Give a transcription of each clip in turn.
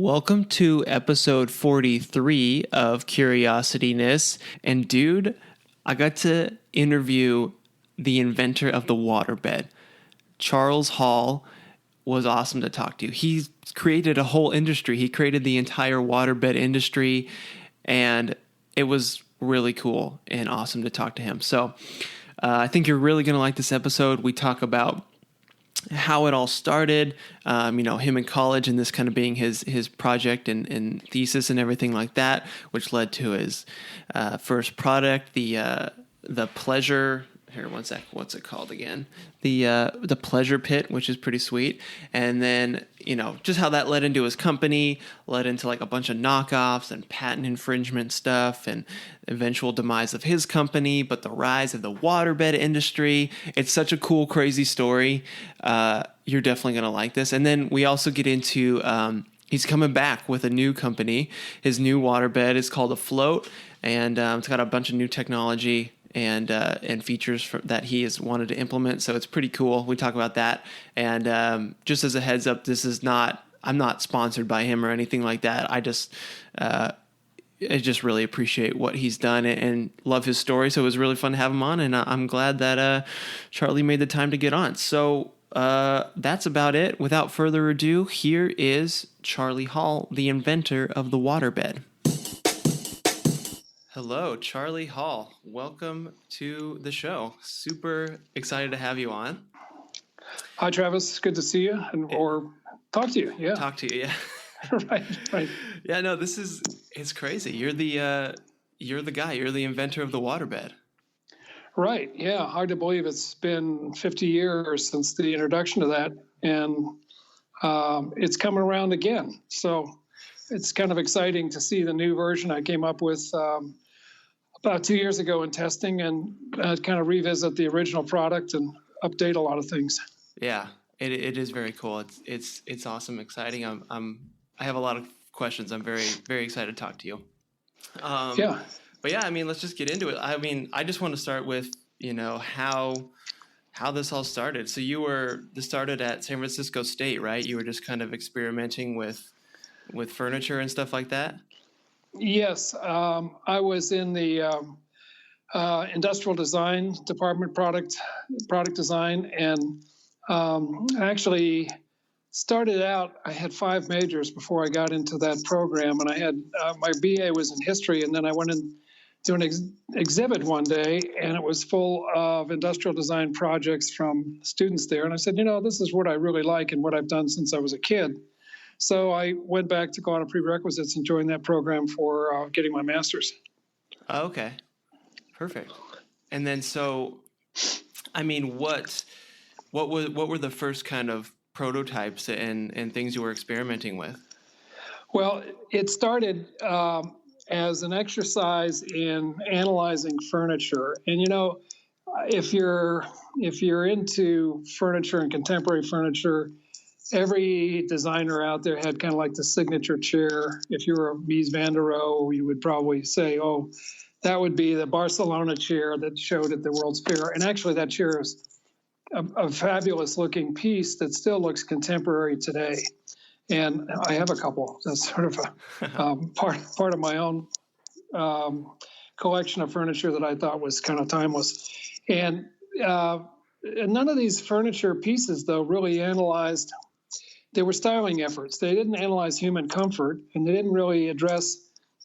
Welcome to episode 43 of Curiosityness. And dude, I got to interview the inventor of the waterbed. Charles Hall was awesome to talk to. He created a whole industry. He created the entire waterbed industry, and it was really cool and awesome to talk to him. So I think you're really going to like this episode. We talk about how it all started, him in college and this kind of being his project and thesis and everything like that, which led to his first product, the pleasure. Here, one sec. What's it called again? The pleasure pit, which is pretty sweet. And then, just how that led into his company, led into like a bunch of knockoffs and patent infringement stuff and eventual demise of his company, but the rise of the waterbed industry. It's such a cool, crazy story. You're definitely going to like this. And then we also get into, he's coming back with a new company. His new waterbed is called Afloat, and it's got a bunch of new technology and features that he has wanted to implement. So it's pretty cool. We talk about that. And just as a heads up, I'm not sponsored by him or anything like that. I just really appreciate what he's done and love his story. So it was really fun to have him on. And I'm glad that Charlie made the time to get on. So that's about it. Without further ado, here is Charlie Hall, the inventor of the waterbed. Hello, Charlie Hall. Welcome to the show. Super excited to have you on. Hi, Travis. Good to see you or talk to you. Yeah. Talk to you, yeah. Right. Yeah, no, it's crazy. You're the guy. You're the inventor of the waterbed. Right. Yeah. Hard to believe it's been 50 years since the introduction of that, and it's coming around again. So it's kind of exciting to see the new version I came up with about 2 years ago in testing, and kind of revisit the original product and update a lot of things. Yeah, it is very cool. It's awesome, exciting. I have a lot of questions. I'm very, very excited to talk to you. Yeah. But yeah, let's just get into it. I just want to start with how this all started. So this started at San Francisco State, right? You were just kind of experimenting with furniture and stuff like that? Yes. I was in the industrial design department, product design, and actually started out, I had 5 majors before I got into that program, and I had my BA was in history, and then I went in to an exhibit one day, and it was full of industrial design projects from students there, and I said, this is what I really like and what I've done since I was a kid. So I went back to go on a prerequisites and joined that program for getting my master's. Oh, okay. Perfect. And then what were the first kind of prototypes and things you were experimenting with? Well, it started as an exercise in analyzing furniture. And if you're into furniture and contemporary furniture, every designer out there had kind of like the signature chair. If you were a Mies van der Rohe, you would probably say, oh, that would be the Barcelona chair that showed at the World's Fair. And actually that chair is a fabulous looking piece that still looks contemporary today. And I have a couple. That's sort of a part of my own collection of furniture that I thought was kind of timeless. And none of these furniture pieces, though, really analyzed. They were styling efforts. They didn't analyze human comfort, and they didn't really address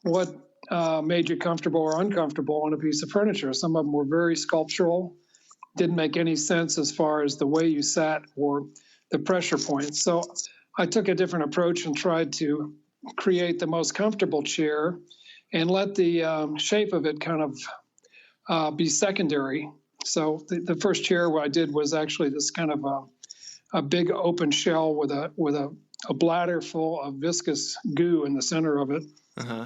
what made you comfortable or uncomfortable on a piece of furniture. Some of them were very sculptural, didn't make any sense as far as the way you sat or the pressure points. So I took a different approach and tried to create the most comfortable chair and let the shape of it kind of be secondary. So the first chair what I did was actually this kind of a big open shell with a bladder full of viscous goo in the center of it. Uh-huh.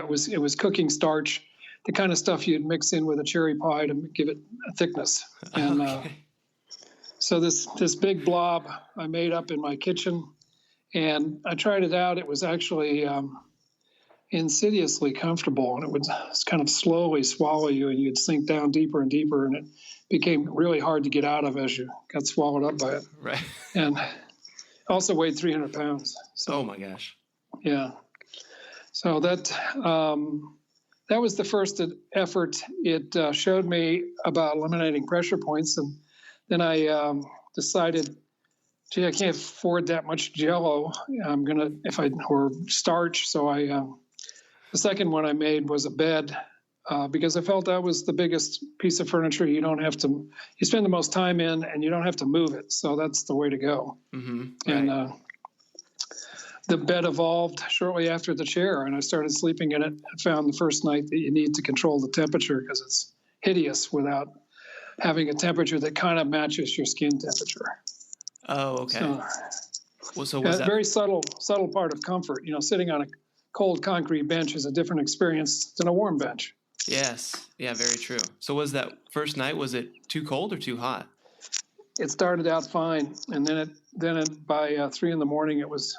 It was cooking starch, the kind of stuff you'd mix in with a cherry pie to give it a thickness. And okay. So this big blob I made up in my kitchen, and I tried it out. It was actually insidiously comfortable, and it would kind of slowly swallow you, and you'd sink down deeper and deeper, and it became really hard to get out of as you got swallowed up by it. Right. And also weighed 300 pounds. So, oh my gosh. Yeah. So that was the first effort. It showed me about eliminating pressure points, and then I decided, gee, I can't afford that much Jello. Or starch. So the second one I made was a bed, because I felt that was the biggest piece of furniture you spend the most time in, and you don't have to move it. So that's the way to go. Mm-hmm. And Right. the bed evolved shortly after the chair, and I started sleeping in it. I found the first night that you need to control the temperature because it's hideous without having a temperature that kind of matches your skin temperature. Oh, okay. So was that very subtle part of comfort? Sitting on a cold concrete bench is a different experience than a warm bench. Yes. Yeah, very true. So was that first night, was it too cold or too hot? It started out fine, and then by 3 a.m. it was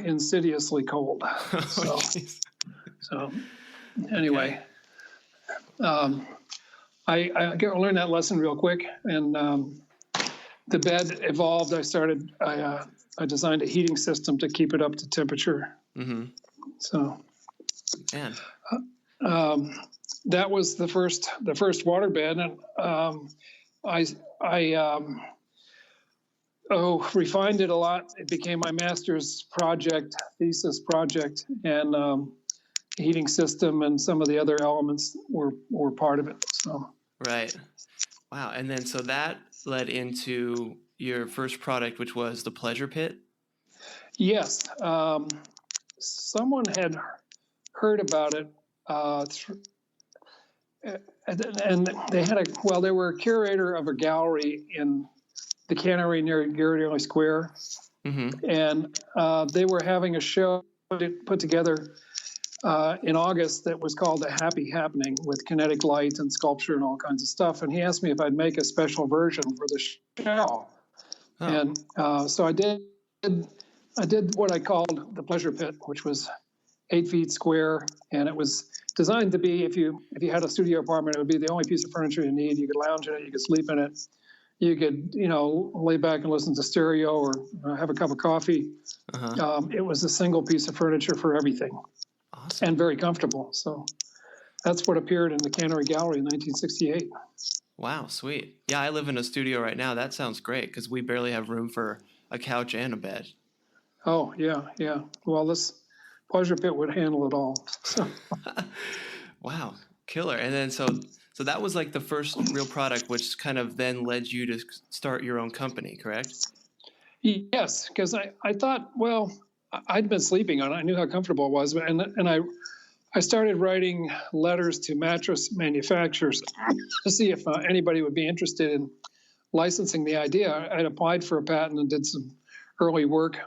insidiously cold. Oh, So anyway, I learned that lesson real quick, and the bed evolved. I designed a heating system to keep it up to temperature. Mm-hmm. So, man, that was the first waterbed, and I refined it a lot. It became my master's thesis project, and the heating system and some of the other elements were part of it. So. Right. Wow. And then so that led into your first product, which was the pleasure pit. Yes. Someone had heard about it, and they were a curator of a gallery in the Cannery near Ghirardelli Square, Mm-hmm. and they were having a show put together in August that was called A Happy Happening, with kinetic light and sculpture and all kinds of stuff. And he asked me if I'd make a special version for the show. Oh. And so I did what I called the pleasure pit, which was 8 feet square, and it was designed to be, if you had a studio apartment, it would be the only piece of furniture you need. You could lounge in it, you could sleep in it, you could lay back and listen to stereo or have a cup of coffee. Uh-huh. It was a single piece of furniture for everything. Awesome. And very comfortable. So that's what appeared in the Cannery Gallery in 1968. Wow, sweet. Yeah, I live in a studio right now. That sounds great because we barely have room for a couch and a bed. Oh, yeah. Well, this pleasure pit would handle it all. So. Wow, killer. And then so that was like the first real product, which kind of then led you to start your own company, correct? Yes, because I thought, well, I'd been sleeping on it. I knew how comfortable it was, and I started writing letters to mattress manufacturers to see if anybody would be interested in licensing the idea. I'd applied for a patent and did some early work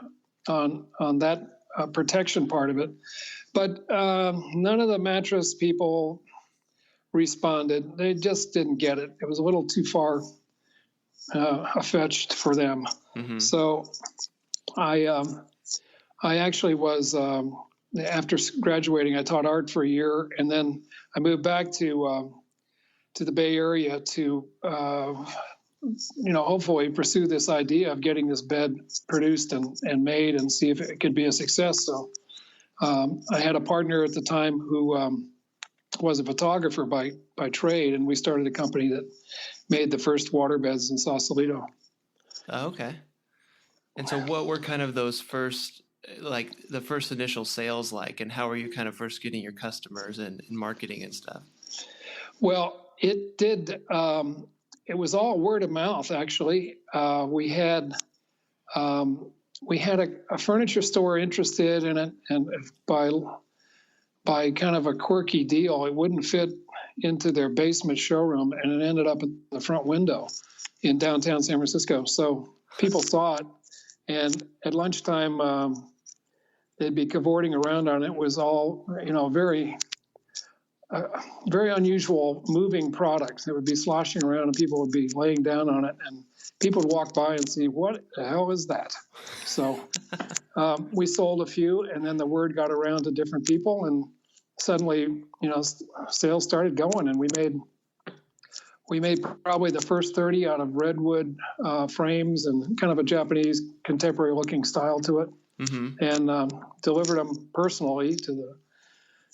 on that protection part of it, but none of the mattress people responded. They just didn't get it. It was a little too far fetched for them. Mm-hmm. So I actually was, after graduating, I taught art for a year, and then I moved back to the Bay Area to, hopefully pursue this idea of getting this bed produced and made and see if it could be a success. So I had a partner at the time who was a photographer by trade, and we started a company that made the first waterbeds in Sausalito. Oh, okay. And so what were kind of those first, like the first initial sales like, and how are you kind of first getting your customers and marketing and stuff? Well, it did. It was all word of mouth, actually. We had a furniture store interested in it, and by kind of a quirky deal, it wouldn't fit into their basement showroom, and it ended up at the front window in downtown San Francisco. So people saw it, and at lunchtime, they'd be cavorting around on it. It was all, very unusual moving products. It would be sloshing around, and people would be laying down on it, and people would walk by and see, what the hell is that? So we sold a few, and then the word got around to different people, and suddenly, sales started going, and we made probably the first 30 out of redwood frames and kind of a Japanese contemporary looking style to it. and delivered them personally to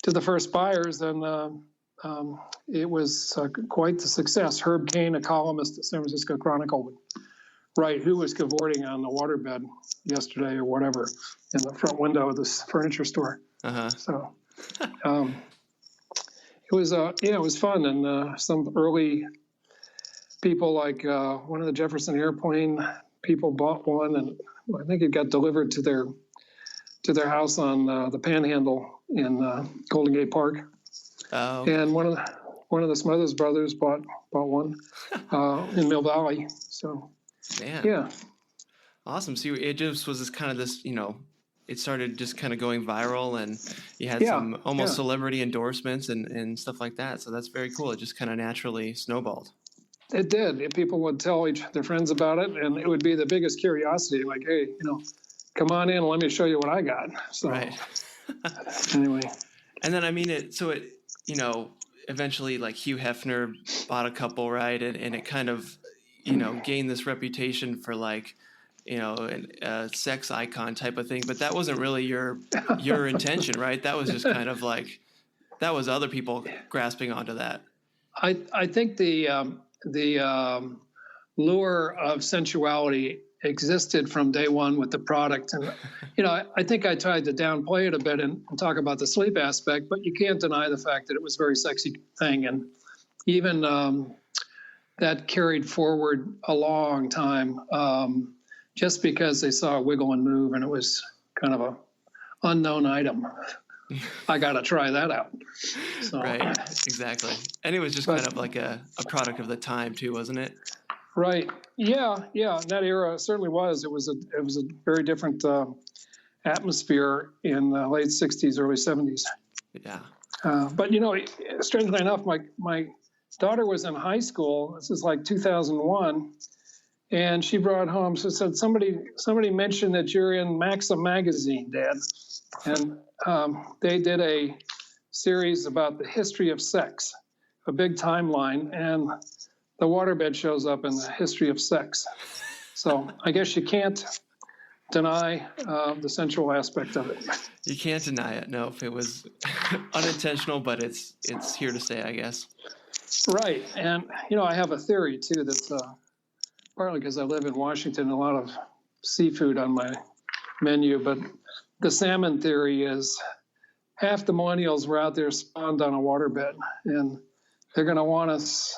the first buyers, and it was quite the success. Herb Cain, a columnist at San Francisco Chronicle, would write who was cavorting on the waterbed yesterday or whatever in the front window of this furniture store. So it was fun, and some early people like one of the Jefferson Airplane people bought one, and I think it got delivered to their house on the Panhandle in Golden Gate Park. Oh. And one of the Smothers brothers bought one in Mill Valley. So, man, yeah, awesome. So it just was this kind of this, it started just kind of going viral, and you had some almost celebrity endorsements and stuff like that. So that's very cool. It just kind of naturally snowballed. It did. People would tell their friends about it, and it would be the biggest curiosity. Like, hey, come on in, let me show you what I got. So, right. Anyway. And then, eventually, like, Hugh Hefner bought a couple, right? And it kind of, gained this reputation for, like, a sex icon type of thing. But that wasn't really your intention, right? That was just kind of like, that was other people grasping onto that. I think the lure of sensuality existed from day one with the product. And, I think I tried to downplay it a bit and talk about the sleep aspect, but you can't deny the fact that it was a very sexy thing. And even that carried forward a long time, just because they saw a wiggle and move, and it was kind of a unknown item. I got to try that out. So, right, exactly. And it was just kind of like a product of the time too, wasn't it? Right. Yeah. That era certainly was. It was a very different atmosphere in the late '60s, early '70s. Yeah. But strangely enough, my daughter was in high school. This is like 2001, and she brought home. So said somebody mentioned that you're in Maxim magazine, Dad, and they did a series about the history of sex, a big timeline, and the waterbed shows up in the history of sex. So I guess you can't deny the sensual aspect of it. You can't deny it. No, if it was unintentional, but it's here to stay, I guess. Right. And, I have a theory, too, that's partly because I live in Washington, a lot of seafood on my menu, but the salmon theory is half the millennials were out there spawned on a waterbed, and they're going to want us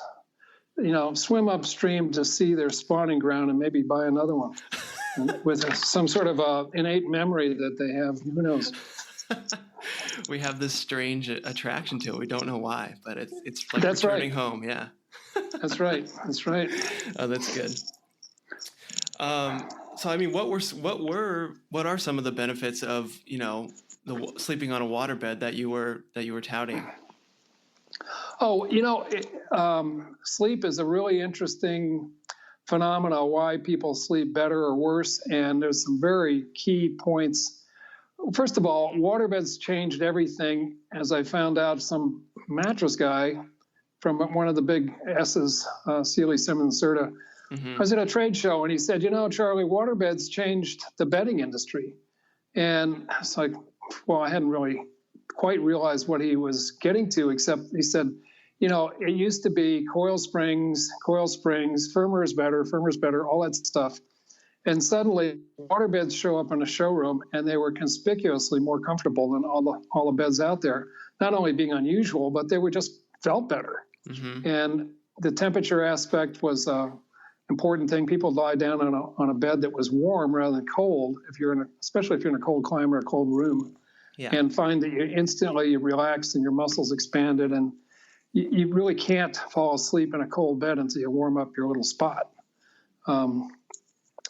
swim upstream to see their spawning ground and maybe buy another one with some sort of innate memory that they have. Who knows? We have this strange attraction to it. We don't know why, but it's like that's returning right. home. Yeah. That's right. Oh, that's good. So what are some of the benefits of the sleeping on a waterbed that you were touting? Oh, sleep is a really interesting phenomena, why people sleep better or worse. And there's some very key points. First of all, waterbeds changed everything. As I found out, some mattress guy from one of the big S's, Sealy Simmons Serta, I was at a trade show, and he said, Charlie, waterbeds changed the bedding industry. And it's like, well, I hadn't really quite realized what he was getting to, except he said, it used to be coil springs, firmer is better, all that stuff. And suddenly waterbeds show up in a showroom, and they were conspicuously more comfortable than all the beds out there, not only being unusual, but they were just felt better. And the temperature aspect was an important thing. People lie down on a bed that was warm rather than cold, especially if you're in a cold climate or a cold room. Yeah. And find that you instantly relax and your muscles expanded, and you really can't fall asleep in a cold bed until you warm up your little spot.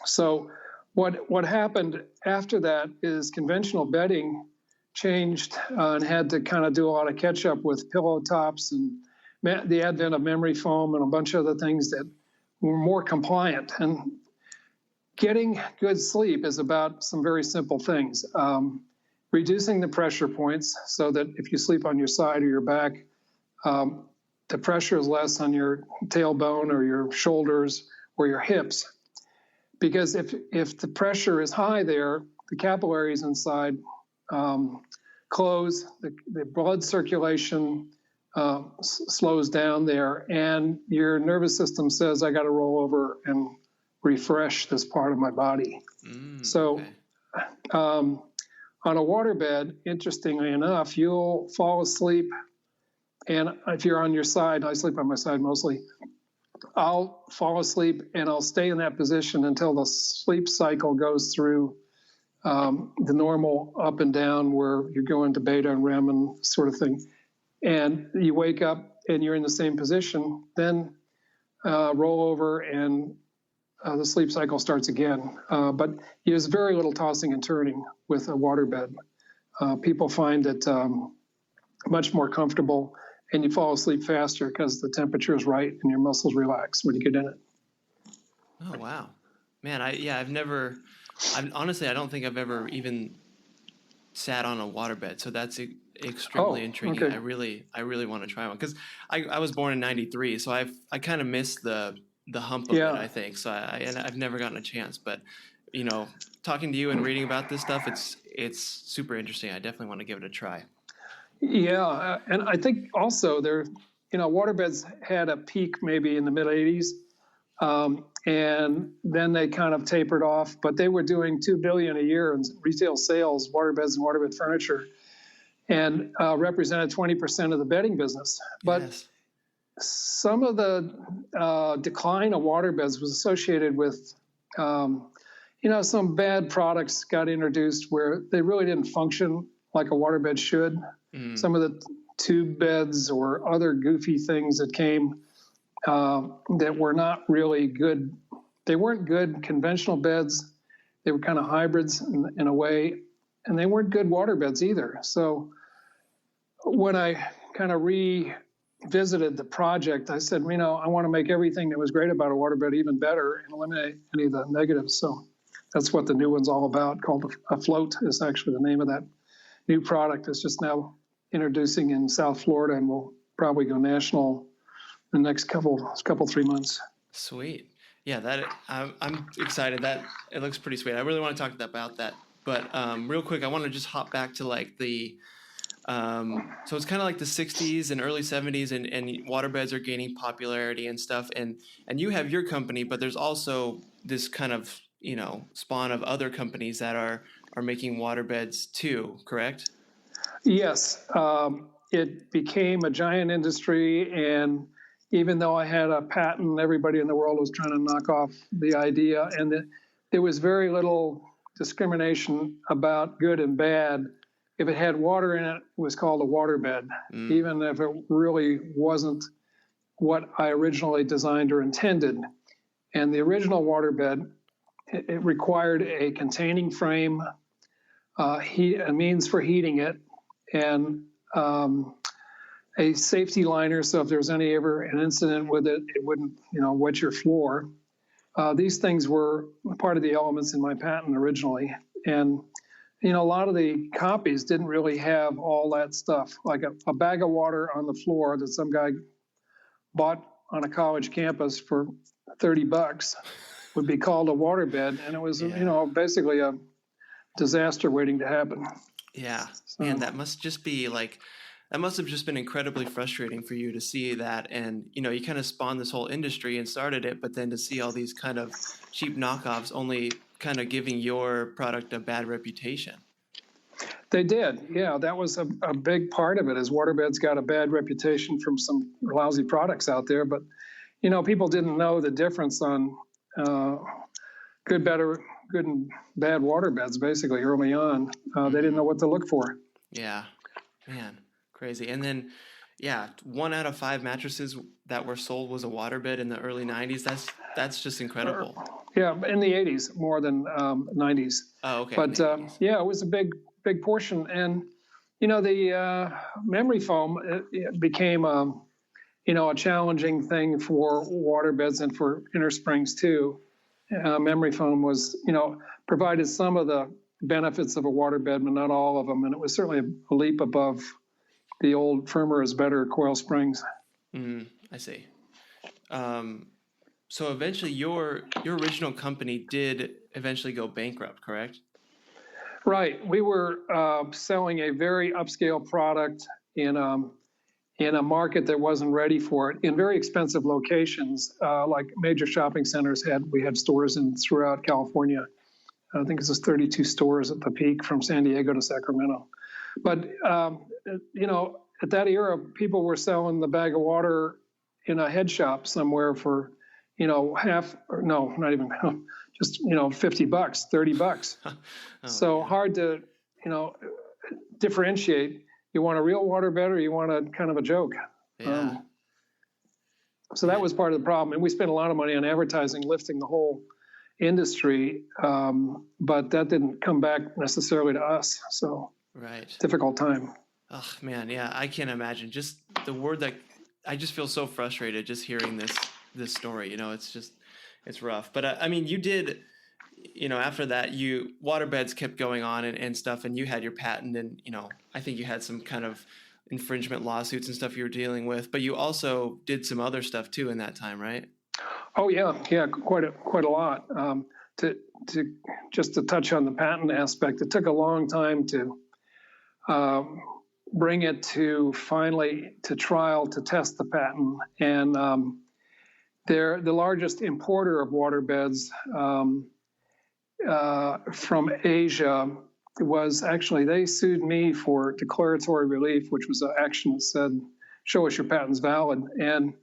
So what happened after that is conventional bedding changed and had to kind of do a lot of catch up with pillow tops and the advent of memory foam and a bunch of other things that were more compliant. And getting good sleep is about some very simple things. Reducing the pressure points so that if you sleep on your side or your back, the pressure is less on your tailbone or your shoulders or your hips. Because if the pressure is high there, the capillaries inside close, the blood circulation slows down there, and your nervous system says, I got to roll over and refresh this part of my body. So okay. on a waterbed, interestingly enough, you'll fall asleep, and if you're on your side, I sleep on my side mostly, I'll fall asleep and I'll stay in that position until the sleep cycle goes through the normal up and down where you're going to beta and REM and sort of thing. And you wake up and you're in the same position, then roll over and the sleep cycle starts again. But there's very little tossing and turning with a waterbed. People find it much more comfortable, and you fall asleep faster because the temperature is right and your muscles relax when you get in it. Oh, wow. Man, honestly, I don't think I've ever even sat on a waterbed. So that's extremely intriguing. Okay. I really want to try one because I was born in '93, so I kind of missed the hump of it, I think. So I've never gotten a chance, but talking to you and reading about this stuff, it's super interesting. I definitely want to give it a try. Yeah, and I think also waterbeds had a peak maybe in the mid '80s, and then they kind of tapered off. But they were doing $2 billion a year in retail sales, waterbeds and waterbed furniture, and represented 20% of the bedding business. But yes. Some of the decline of waterbeds was associated with, some bad products got introduced where they really didn't function like a waterbed should. Some of the tube beds or other goofy things that came that were not really good. They weren't good conventional beds. They were kind of hybrids in a way, and they weren't good waterbeds either. So when I kind of revisited the project, I said, I want to make everything that was great about a waterbed even better and eliminate any of the negatives. So that's what the new one's all about, called Afloat is actually the name of that new product. It's just now introducing in South Florida, and we'll probably go national in the next couple 3 months. Sweet. Yeah, I'm excited. That it looks pretty sweet. I really want to talk about that. But real quick, I want to just hop back to like the so it's kind of like the 60s and early 70s, and waterbeds are gaining popularity and stuff. And you have your company, but there's also this kind of spawn of other companies that are making waterbeds too, correct? Yes, it became a giant industry, and even though I had a patent, everybody in the world was trying to knock off the idea, and there was very little discrimination about good and bad. If it had water in it, it was called a waterbed, even if it really wasn't what I originally designed or intended. And the original waterbed, it required a containing frame, a means for heating it, and a safety liner, so if there was ever an incident with it, it wouldn't, wet your floor. These things were part of the elements in my patent originally, and a lot of the copies didn't really have all that stuff, like a bag of water on the floor that some guy bought on a college campus for $30 would be called a waterbed, and it was, basically a disaster waiting to happen. Yeah, so, man, that must have just been incredibly frustrating for you to see that. And, you kind of spawned this whole industry and started it, but then to see all these kind of cheap knockoffs only kind of giving your product a bad reputation. They did. Yeah, that was a big part of it, is waterbeds got a bad reputation from some lousy products out there. But, people didn't know the difference on good and bad waterbeds, basically, early on. They didn't know what to look for. Yeah, man, crazy. And then, 1 out of 5 mattresses that were sold was a waterbed in the early 90s. That's just incredible. Yeah, in the 80s more than 90s. Oh, okay. But it was a big portion. And, the memory foam, it became, a challenging thing for waterbeds and for inner springs too. Memory foam was, provided some of the benefits of a waterbed, but not all of them. And it was certainly a leap above the old firmer is better coil springs. I see. So eventually your original company did eventually go bankrupt, correct? Right. We were selling a very upscale product in a market that wasn't ready for it in very expensive locations, like major shopping centers had. We had stores throughout California. I think it was 32 stores at the peak from San Diego to Sacramento. But, at that era, people were selling the bag of water in a head shop somewhere for, half, or no, not even, just, $50, $30. So man. hard to, differentiate. You want a real waterbed or you want a kind of a joke. Yeah. So that was part of the problem. And we spent a lot of money on advertising, lifting the whole industry, but that didn't come back necessarily to us. So Right. difficult time. Oh man, yeah, I can't imagine. Just the word that I just feel so frustrated just hearing this story. It's rough. But I mean, you did, after that, waterbeds kept going on and stuff, and you had your patent, and I think you had some kind of infringement lawsuits and stuff you were dealing with. But you also did some other stuff too in that time, right? Oh yeah, quite a lot. To just to touch on the patent aspect, it took a long time to bring it to finally to trial to test the patent. And they're the largest importer of waterbeds from Asia. Was actually, they sued me for declaratory relief, which was an action that said, show us your patent's valid. And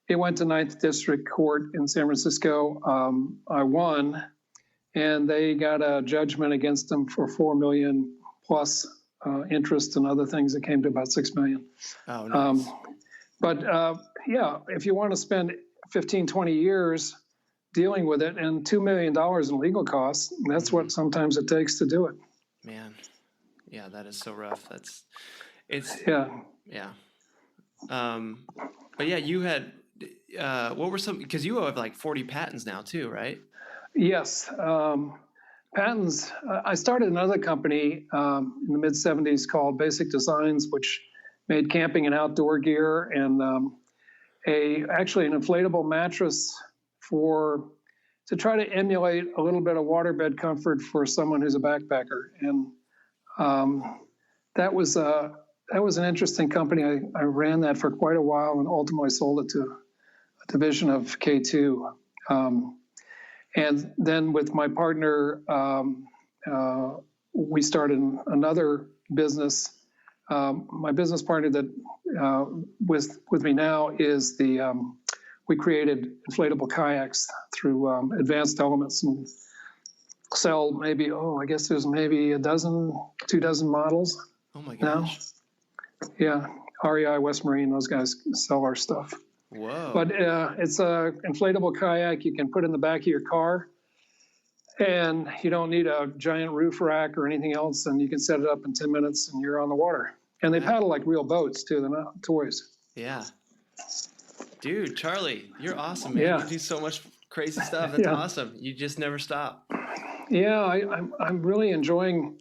it went to Ninth District Court in San Francisco. I won, and they got a judgment against them for $4 million plus interest and other things that came to about $6 million. Oh, nice. If you want to spend 15, 20 years dealing with it and $2 million in legal costs, that's what sometimes it takes to do it. Man, yeah, that is so rough. Yeah. But yeah, you had, what were some, because you have like 40 patents now too, right? Yes. Patents. I started another company in the mid 70s called Basic Designs, which made camping and outdoor gear, and actually an inflatable mattress to try to emulate a little bit of waterbed comfort for someone who's a backpacker. And that was an interesting company. I ran that for quite a while and ultimately sold it to a division of K2. And then with my partner, we started another business. My business partner that with me now is we created inflatable kayaks through Advanced Elements and sell maybe, I guess there's maybe 2 dozen models. Oh my gosh. Now. Yeah, REI, West Marine, those guys sell our stuff. Whoa. But it's a inflatable kayak you can put in the back of your car, and you don't need a giant roof rack or anything else, and you can set it up in 10 minutes and you're on the water. And they paddle like real boats too, they're not toys. Yeah. Dude, Charlie, you're awesome, man. Yeah. You do so much crazy stuff. That's awesome. You just never stop. Yeah, I'm really enjoying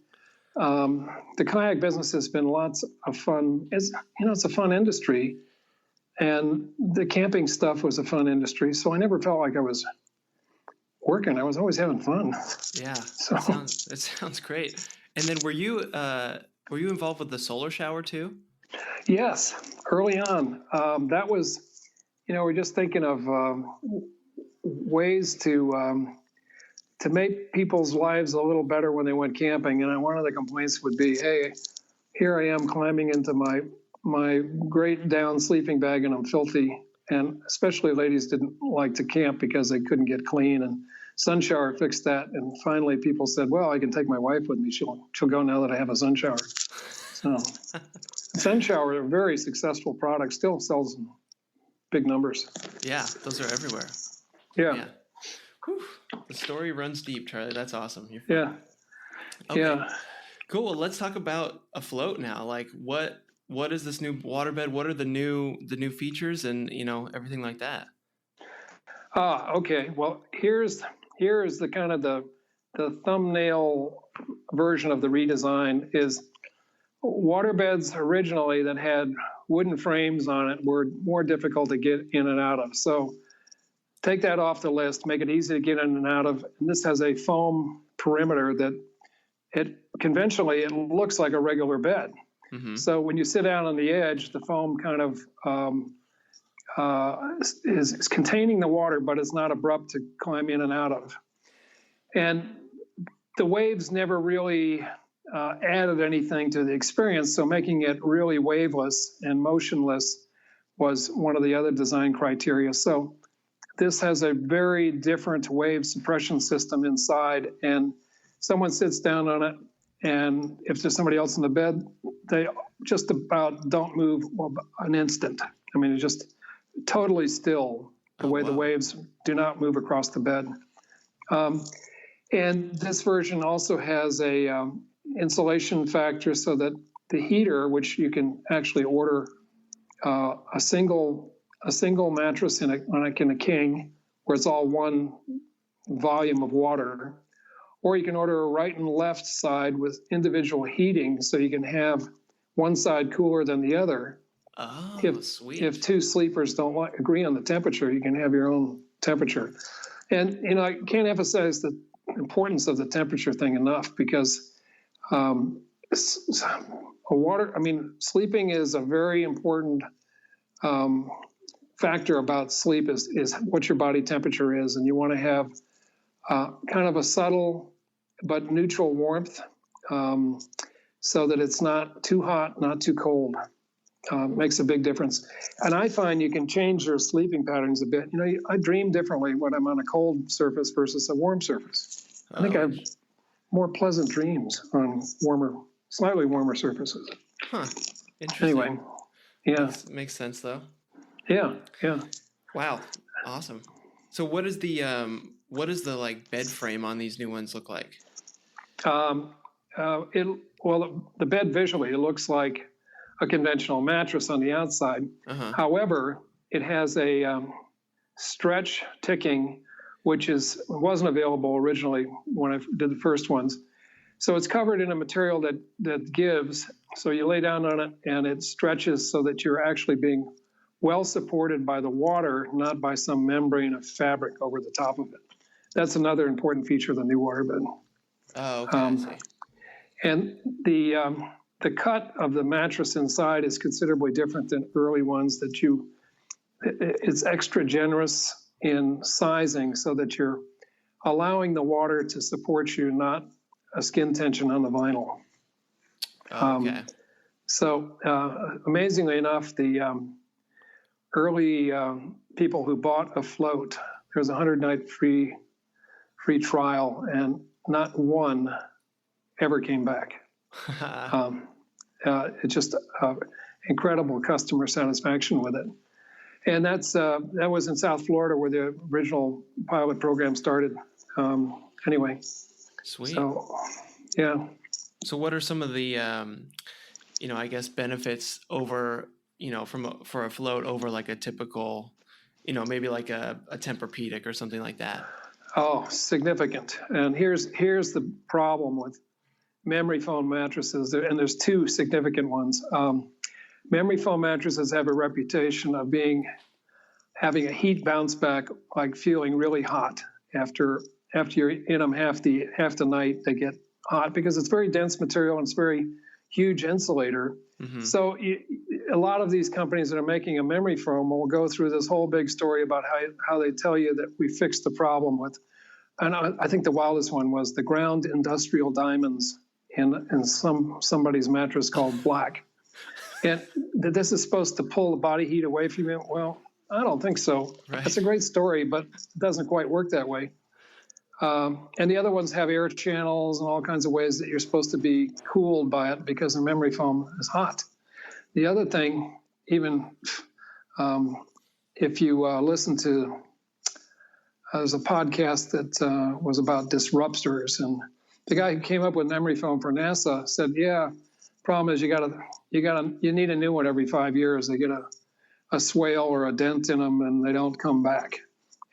the kayak business. Has been lots of fun. It's a fun industry, and the camping stuff was a fun industry. So I never felt like I was working. I was always having fun. Yeah, so it sounds great. And then were you involved with the solar shower too? Yes, early on. That was, we're just thinking of ways to make people's lives a little better when they went camping. And one of the complaints would be, hey, here I am climbing into my great down sleeping bag and I'm filthy. And especially ladies didn't like to camp because they couldn't get clean. And Sun Shower fixed that. And finally people said, well, I can take my wife with me. She'll go now that I have a Sun Shower. So Sun Shower, a very successful product, still sells in big numbers. Yeah, those are everywhere. Yeah. Whew. The story runs deep, Charlie. That's awesome. Yeah. Okay. Yeah. Cool. Well, let's talk about Afloat now. Like what is this new waterbed? What are the new features and everything like that? Okay. Well, here's the kind of the thumbnail version of the redesign is waterbeds originally that had wooden frames on it were more difficult to get in and out of. So take that off the list, make it easy to get in and out of. And this has a foam perimeter that conventionally it looks like a regular bed. Mm-hmm. So when you sit down on the edge, the foam kind of is containing the water, but it's not abrupt to climb in and out of. And the waves never really added anything to the experience, so making it really waveless and motionless was one of the other design criteria. So this has a very different wave suppression system inside, and someone sits down on it, and if there's somebody else in the bed, they just about don't move an instant. I mean, it's just totally still the way the waves do not move across the bed. And this version also has a insulation factor so that the heater, which you can actually order a single mattress in a king, where it's all one volume of water, or you can order a right and left side with individual heating, so you can have one side cooler than the other. Oh, sweet. If two sleepers don't agree on the temperature, you can have your own temperature. And, I can't emphasize the importance of the temperature thing enough, because sleeping is a very important factor about sleep is what your body temperature is. And you want to have kind of a subtle but neutral warmth, so that it's not too hot, not too cold. Makes a big difference. And I find you can change your sleeping patterns a bit. I dream differently when I'm on a cold surface versus a warm surface. I think I have more pleasant dreams on slightly warmer surfaces. Huh. Interesting. Anyway, yeah. Makes sense, though. Yeah. Wow. Awesome. So what is the like bed frame on these new ones look like? The bed visually, it looks like a conventional mattress on the outside. Uh-huh. However, it has a stretch ticking, which wasn't available originally when I did the first ones. So it's covered in a material that gives. So you lay down on it and it stretches so that you're actually being well supported by the water, not by some membrane of fabric over the top of it. That's another important feature of the new waterbed. Oh, okay. I see. And the cut of the mattress inside is considerably different than early ones. It's extra generous in sizing so that you're allowing the water to support you, not a skin tension on the vinyl. Okay. So amazingly enough, the early people who bought a float, there was a 100-night free trial, and not one ever came back. It's just incredible customer satisfaction with it. And that was in South Florida, where the original pilot program started. Anyway. Sweet. So, yeah. So what are some of the, I guess, benefits over, for a float over like a typical, maybe like a Tempur-Pedic or something like that? Oh, significant. And here's the problem with memory foam mattresses, and there's two significant ones. Memory foam mattresses have a reputation of having a heat bounce back, like feeling really hot after you're in them half the night. They get hot because it's very dense material and it's very huge insulator. Mm-hmm. So a lot of these companies that are making a memory foam will go through this whole big story about how they tell you that we fixed the problem with, and I think the wildest one was the ground industrial diamonds in somebody's mattress called Black. And that this is supposed to pull the body heat away from you. Well, I don't think so. Right. It's a great story, but it doesn't quite work that way. And the other ones have air channels and all kinds of ways that you're supposed to be cooled by it because the memory foam is hot. The other thing, even if you listen to, there's a podcast that was about disruptors, and the guy who came up with memory foam for NASA said, "Yeah, problem is you need a new one every 5 years. They get a swale or a dent in them, and they don't come back,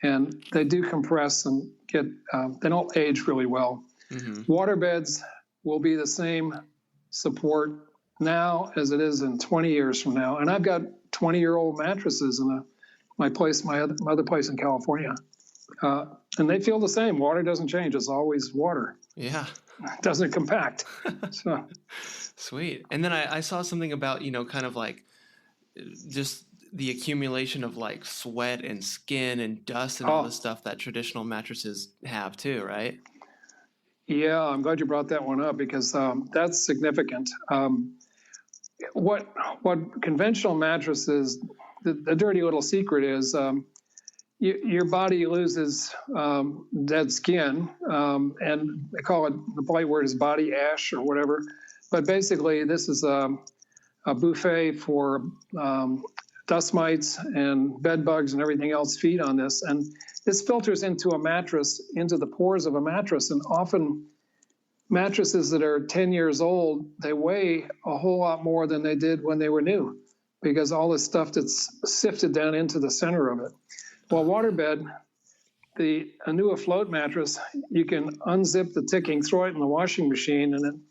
and they do compress and they don't age really well." Mm-hmm. Waterbeds will be the same support now as it is in 20 years from now, and I've got 20-year-old mattresses in my other place in California, and they feel the same. Water doesn't change; it's always water. Yeah. doesn't compact. So Sweet. And then I saw something about, kind of like just the accumulation of like sweat and skin and dust and all this stuff that traditional mattresses have too, right? yeah, I'm glad you brought that one up because that's significant. What conventional mattresses, the dirty little secret is your body loses dead skin, and they call it, the polite word is body ash or whatever. But basically, this is a buffet for dust mites and bed bugs and everything else feed on this. And this filters into a mattress, into the pores of a mattress. And often mattresses that are 10 years old, they weigh a whole lot more than they did when they were new because all this stuff that's sifted down into the center of it. Well, Waterbed, a new afloat mattress, you can unzip the ticking, throw it in the washing machine, and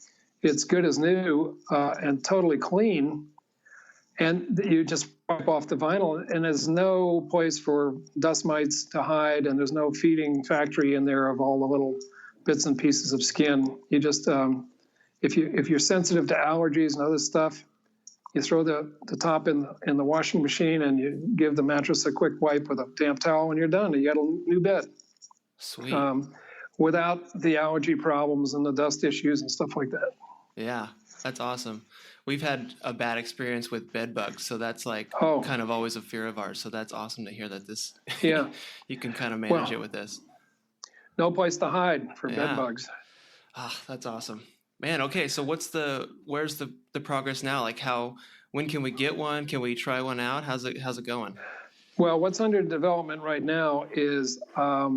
it's good as new and totally clean. And you just wipe off the vinyl, and there's no place for dust mites to hide, and there's no feeding factory in there of all the little bits and pieces of skin. You just, if you're sensitive to allergies and other stuff, you throw the top in the washing machine, and you give the mattress a quick wipe with a damp towel, and you're done. You got a new bed. Sweet. Without the allergy problems and the dust issues and stuff like that. Yeah, that's awesome. We've had a bad experience with bed bugs, so that's like kind of always a fear of ours. So that's awesome to hear that this, you can kind of manage it with this. No place to hide for bed bugs. That's awesome. Man, okay, so where's the progress now? Like when can we get one? Can we try one out? How's it going? Well, what's under development right now is a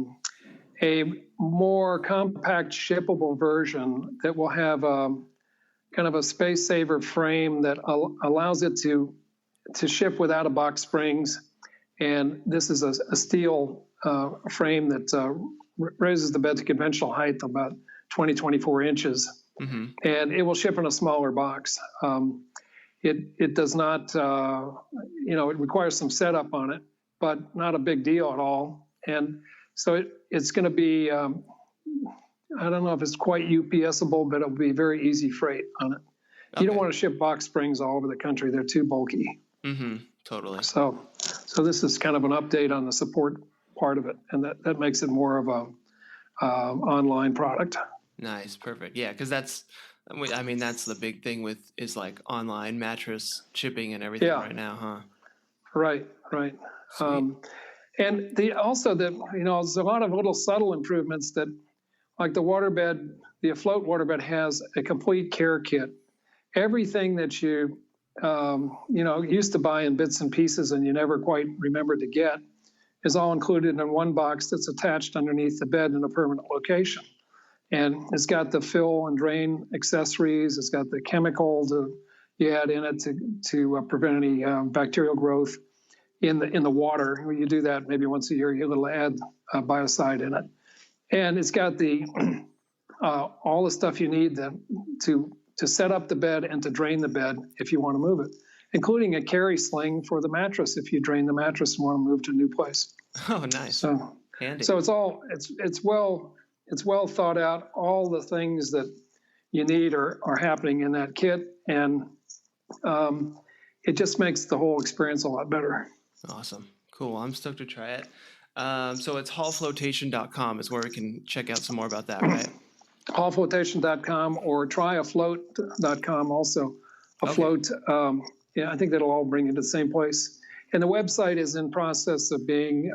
more compact shippable version that will have kind of a space saver frame that allows it to ship without a box springs. And this is a steel frame that raises the bed to conventional height of about 24 inches. Mm-hmm. And it will ship in a smaller box. It does not, it requires some setup on it, but not a big deal at all. And so it's going to be, I don't know if it's quite UPSable, but it'll be very easy freight on it. Okay. You don't want to ship box springs all over the country. They're too bulky. Mm-hmm. Totally. So this is kind of an update on the support part of it. And that makes it more of a online product. Nice. Perfect. Yeah. Cause that's the big thing is like online mattress shipping and everything right now, huh? Right. And there's a lot of little subtle improvements that, like the Waterbed, the afloat Waterbed has a complete care kit. Everything that you, used to buy in bits and pieces and you never quite remembered to get is all included in one box that's attached underneath the bed in a permanent location. And it's got the fill and drain accessories. It's got the chemicals you add in it to prevent any bacterial growth in the water. When you do that maybe once a year, you'll add biocide in it. And it's got all the stuff you need to set up the bed and to drain the bed if you want to move it, including a carry sling for the mattress if you drain the mattress and want to move to a new place. Oh, nice. So handy. So it's well thought out. All the things that you need are happening in that kit, and it just makes the whole experience a lot better. Awesome. Cool. I'm stoked to try it. So it's hallflotation.com is where we can check out some more about that, right? Hallflotation.com or tryafloat.com also. Afloat, okay. I think that'll all bring you to the same place. And the website is in process of being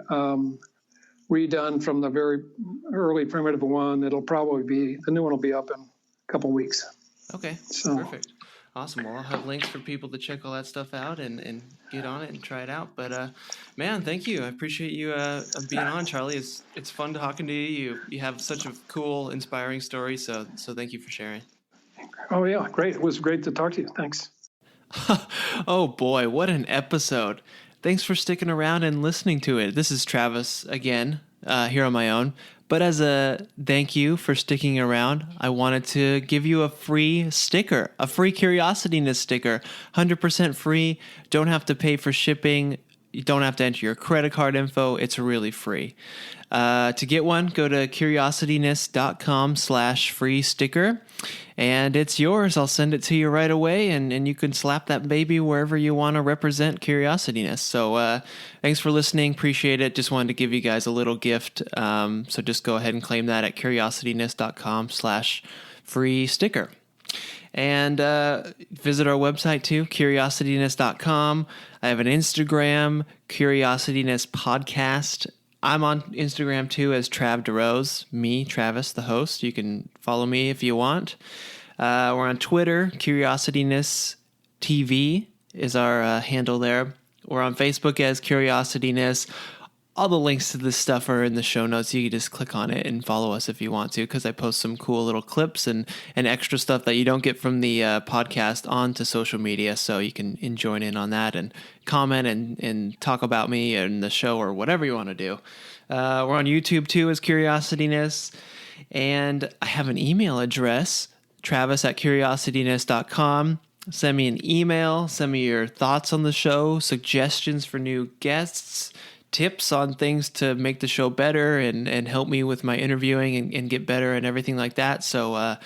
redone from the very early primitive one. The new one will be up in a couple weeks. Okay, perfect. Awesome. Well, I'll have links for people to check all that stuff out and get on it and try it out. But, man, thank you. I appreciate you being on, Charlie. It's fun talking to you. You have such a cool, inspiring story. So thank you for sharing. Oh, yeah. Great. It was great to talk to you. Thanks. Oh, boy. What an episode. Thanks for sticking around and listening to it. This is Travis again, here on my own. But as a thank you for sticking around, I wanted to give you a free sticker, a free Curiosityness sticker, 100% free. Don't have to pay for shipping. You don't have to enter your credit card info. It's really free. To get one, go to curiosityness.com/free sticker, and it's yours. I'll send it to you right away, and you can slap that baby wherever you want to represent Curiosityness. So thanks for listening. Appreciate it. Just wanted to give you guys a little gift. So just go ahead and claim that at curiosityness.com/free sticker. And visit our website too, curiosityness.com. I have an Instagram, Curiosityness Podcast. I'm on Instagram too as Trav DeRose, me, Travis, the host. You can follow me if you want. We're on Twitter, Curiosityness TV is our handle there. We're on Facebook as Curiosityness. All the links to this stuff are in the show notes. You can just click on it and follow us if you want to, because I post some cool little clips and extra stuff that you don't get from the podcast onto social media. So you can join in on that and comment and talk about me and the show or whatever you want to do. We're on YouTube too as Curiosityness. And I have an email address, travis@curiosityness.com. Send me an email. Send me your thoughts on the show, suggestions for new guests, tips on things to make the show better and help me with my interviewing and get better and everything like that. So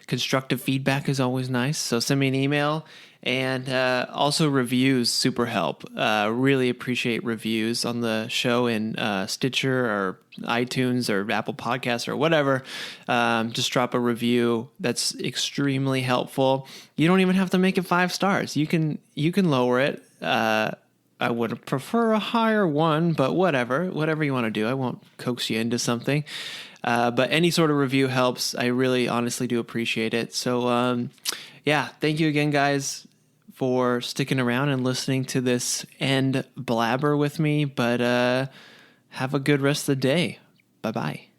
constructive feedback is always nice. So send me an email. And also reviews super help. Really appreciate reviews on the show in Stitcher or iTunes or Apple Podcasts or whatever. Just drop a review. That's extremely helpful. You don't even have to make it 5 stars. You can lower it. I would prefer a higher one, but whatever you want to do. I won't coax you into something. But any sort of review helps. I really honestly do appreciate it. So, thank you again, guys, for sticking around and listening to this end blabber with me. But have a good rest of the day. Bye-bye.